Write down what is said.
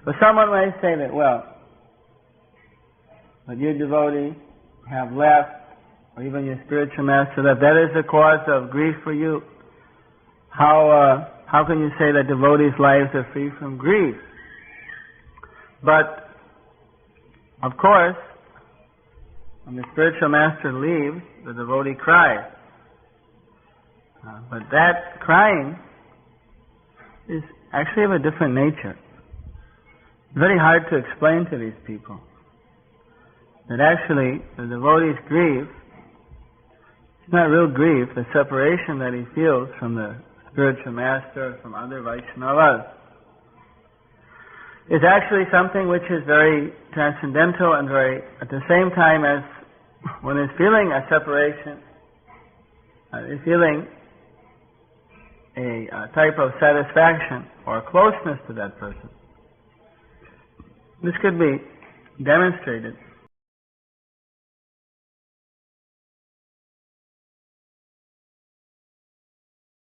But someone might say that, well, but your devotee have left, or even your spiritual master left, that is the cause of grief for you. How can you say that devotees' lives are free from grief? But, of course, when the spiritual master leaves, the devotee cries. But that crying is actually of a different nature. It's very hard to explain to these people that actually the devotee's grief is not real grief, the separation that he feels from the spiritual master, from other Vaishnavas, is actually something which is very transcendental and very, at the same time as when he's feeling a separation, he's feeling a type of satisfaction or closeness to that person. This could be demonstrated